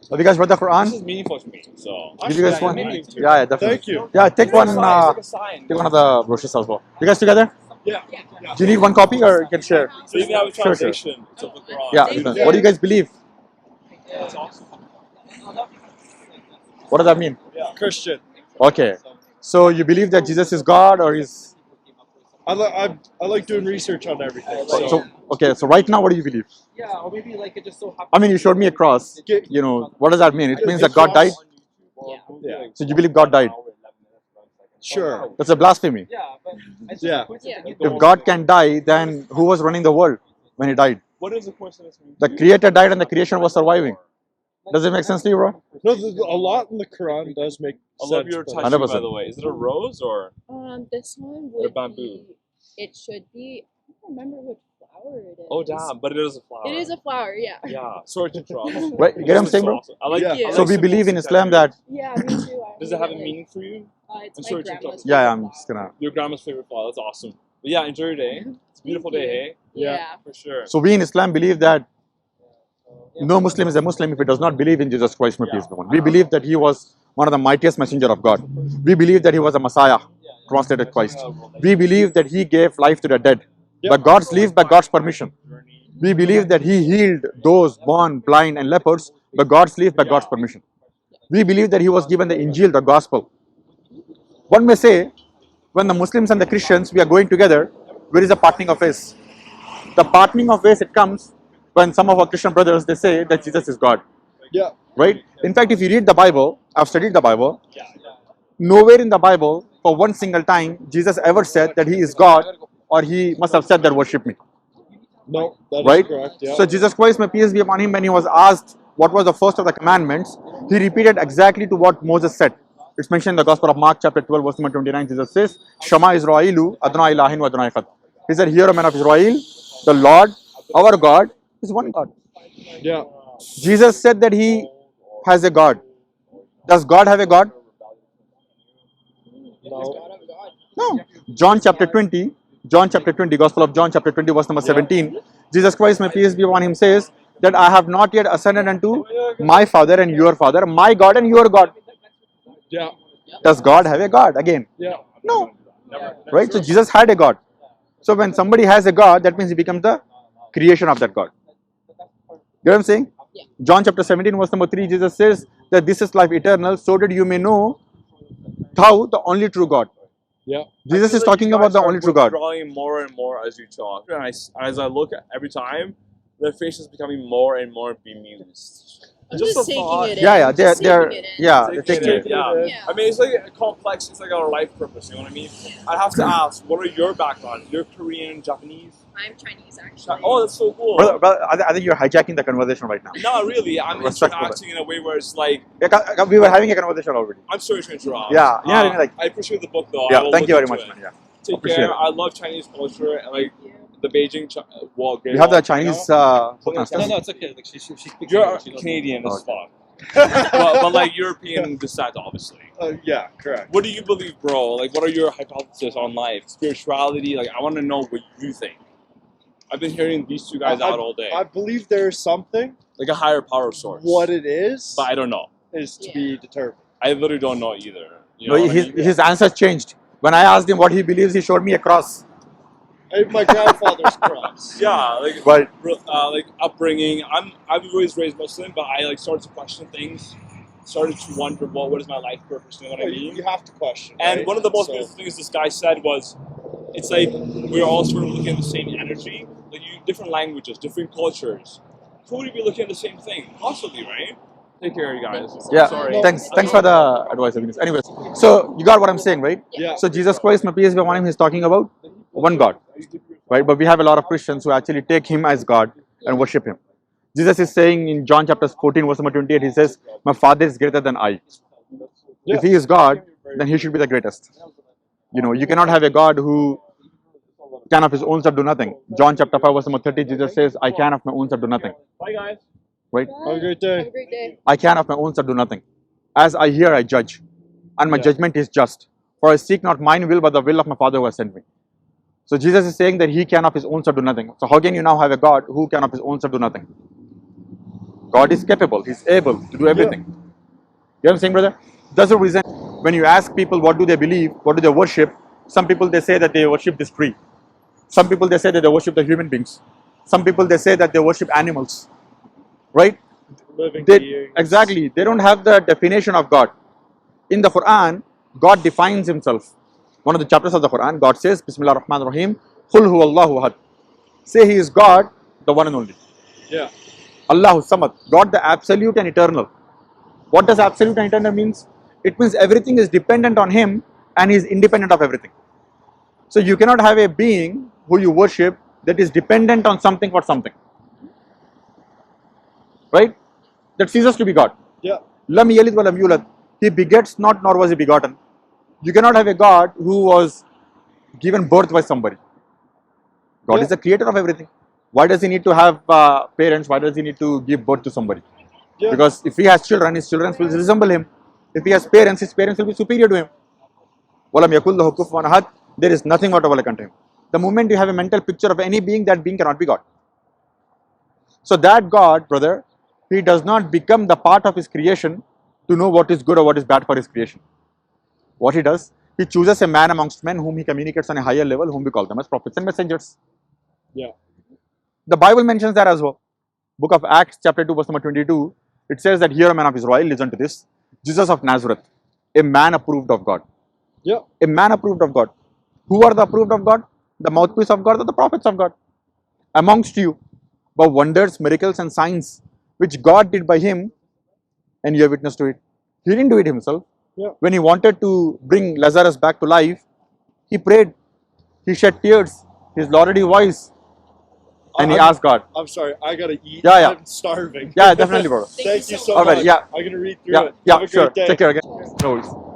Have you guys read the Quran? This is meaningful to me. So Did you guys want? Yeah, definitely. Thank you. Yeah, take one. It's like a sign. Take one of the brochures as well. You guys together? Yeah. Do you need one copy or you can share? So you can have a Sure. translation of the Quran. Yeah. So What do you guys believe? that's awesome. What does that mean? Christian. Okay. So you believe that Jesus is God or is? I like doing research on everything. So okay. So right now, what do you believe? Yeah, or maybe like it just so happens. I mean, you showed me a cross. You know, what does that mean? It means that God died. Yeah. So you believe God died? Sure. That's a blasphemy. Yeah, but it's Yeah. If God can die, then who was running the world when He died? What does the coincidence mean? The Creator died and the creation was surviving. Does it make sense to you, bro? No, a lot in the Quran does make I sense. love your but- tattoo, by 100%. the way. Is it a rose or? This one Or would bamboo. be. It should be. I don't remember which flower it is. Oh damn! But it is a flower. It is a flower. Yeah. Yeah. Sorry to interrupt. Right? You get what I'm saying, bro? Awesome. I like. Yeah. I like So we symbols believe in and Islam tattoos. that. Yeah, me too. Does it have a meaning for you? It's I'm my sorry to grandma's. Yeah, favorite I'm flower. just gonna. Your grandma's favorite flower. That's awesome. But yeah, enjoy your day. It's a beautiful day, hey? Yeah. For sure. So we in Islam believe that no Muslim is a Muslim if he does not believe in Jesus Christ, may peace be upon him. We believe that he was one of the mightiest messenger of God. We believe that he was a Messiah, translated Christ. We believe that he gave life to the dead. By God's leave, by God's permission. We believe that he healed those born blind and lepers by God's leave, by God's permission. We believe that he was given the Injil, the gospel. One may say, when the Muslims and the Christians, we are going together, where is the parting of ways? The parting of ways, it comes when some of our Christian brothers, they say that Jesus is God. Yeah. Right? In fact, if you read the Bible, I've studied the Bible, nowhere in the Bible, for one single time, Jesus ever said that he is God, or he must have said that worship me. No, that is Right? correct. Yeah. So Jesus Christ, may peace be upon him, when he was asked what was the first of the commandments, he repeated exactly to what Moses said. It's mentioned in the Gospel of Mark, chapter 12, verse number 29. Jesus says, Shema Israelu, Adonai Ilahin wa Adonai Echad. He said, hear, O men of Israel, the Lord, our God, is one God. Yeah. Jesus said that he has a God. Does God have a God? No. No. John chapter 20, Gospel of John chapter 20, verse number 17. Jesus Christ, may peace be upon him, says that I have not yet ascended unto my Father and your Father, my God and your God. Yeah. Does God have a God? Again, Yeah. no. Right? So Jesus had a God. So when somebody has a God, that means he becomes the creation of that God. You know what I'm saying? John chapter 17, verse number 3, Jesus says that this is life eternal, so that you may know thou, the only true God. Yeah. Jesus is talking about the only true God. Drawing more and more as you talk. And as I look at every time, their face is becoming more and more bemused. I'm Just just a taking thought. it in. Yeah, Just taking they're it in. yeah, they're taking it. Yeah. Yeah. I mean, it's like a complex. It's like our life purpose. You know what I mean? I have to ask, what are your backgrounds? You're Korean, Japanese. I'm Chinese, actually. Oh, that's so cool. Brother, I think you're hijacking the conversation right now. Not really. I'm Respectful. interacting in a way where it's like, Yeah, we were having a conversation already. I'm sorry to interrupt. Yeah, yeah, I mean, like- I appreciate the book though. I Yeah, will thank you look very into much, it. man. Yeah. Take Appreciate care. it. I love Chinese culture and like the Beijing wall. We have the Chinese book No, masters. no, it's okay. Like she speaks. You're English, she knows Canadian as Okay. fuck. but like European descent, obviously. Yeah. Correct. What do you believe, bro? Like, what are your hypotheses on life, spirituality? Like, I want to know what you think. I've been hearing these two guys out all day. I believe there's something. Like a higher power source. What it is But I don't know. is to be determined. I literally don't know either. You No, know what I mean? his answers changed. When I asked him what he believes, he showed me a cross. My grandfather's cross. Yeah, like But like upbringing. I've always raised Muslim, but I like started to question things. Started to wonder, well, what is my life purpose? You know what I mean? You have to question. And right? one of the most So- beautiful things this guy said was, it's like we're all sort of looking at the same energy, like different languages, different cultures. Could we be looking at the same thing? Possibly, right? Take care, you guys. yeah, Sorry. thanks for the advice. Anyways, so you got what I'm saying, right? Yeah. So Jesus Christ, may peace be upon him, he's talking about one God, right? But we have a lot of Christians who actually take him as God and worship him. Jesus is saying in John chapter 14, verse number 28, he says, my Father is greater than I. If he is God, then he should be the greatest. You know, you cannot have a God who can of his own self do nothing. John chapter 5, verse number 30, Jesus says, I can of my own self do nothing. Bye, guys. Right? Have a great day. Have a great day. I can of my own self do nothing. As I hear, I judge. And my judgment is just. For I seek not mine will, but the will of my Father who has sent me. So Jesus is saying that he can of his own self do nothing. So how can you now have a God who can of his own self do nothing? God is capable. He's able to do everything. You know what I'm saying, brother? That's the reason when you ask people what do they believe, what do they worship, some people they say that they worship this tree. Some people they say that they worship the human beings. Some people they say that they worship animals. Right? Living They, beings. exactly. They don't have the definition of God. In the Quran, God defines himself. One of the chapters of the Quran, God says, Bismillah ar-Rahman ar-Rahim, Qul huwa Allahu ahad. Say he is God, the one and only. Yeah. Allahu Samad, God the absolute and eternal. What does absolute and eternal means? It means everything is dependent on him and he is independent of everything. So you cannot have a being who you worship that is dependent on something for something. Right? That ceases to be God. Yeah. Lam yalid wa lam yulad. He begets not nor was he begotten. You cannot have a God who was given birth by somebody. God is the creator of everything. Why does he need to have parents? Why does he need to give birth to somebody? Yeah. Because if he has children, his children will resemble him. If he has parents, his parents will be superior to him. Walam yakul lahu kufuwan ahad. There is nothing whatever like unto him. The moment you have a mental picture of any being, that being cannot be God. So that God, brother, he does not become the part of his creation to know what is good or what is bad for his creation. What he does, he chooses a man amongst men whom he communicates on a higher level, whom we call them as prophets and messengers. Yeah. The Bible mentions that as well. Book of Acts, chapter 2, verse number 22, it says that here, a man of Israel, listen to this, Jesus of Nazareth, a man approved of God. Yeah. A man approved of God. Who are the approved of God? The mouthpiece of God or the prophets of God. Amongst you, by wonders, miracles, and signs which God did by him, and you have witnessed to it. He didn't do it himself. Yeah. When he wanted to bring Lazarus back to life, he prayed, he shed tears, his lauded voice, and he asked God. I'm sorry, I gotta eat. Yeah, yeah. I'm starving. Yeah, definitely, bro. Thank you so All right, much. yeah. I'm gonna read through Yeah, it. yeah, Have a sure. great day. Take care again. No worries.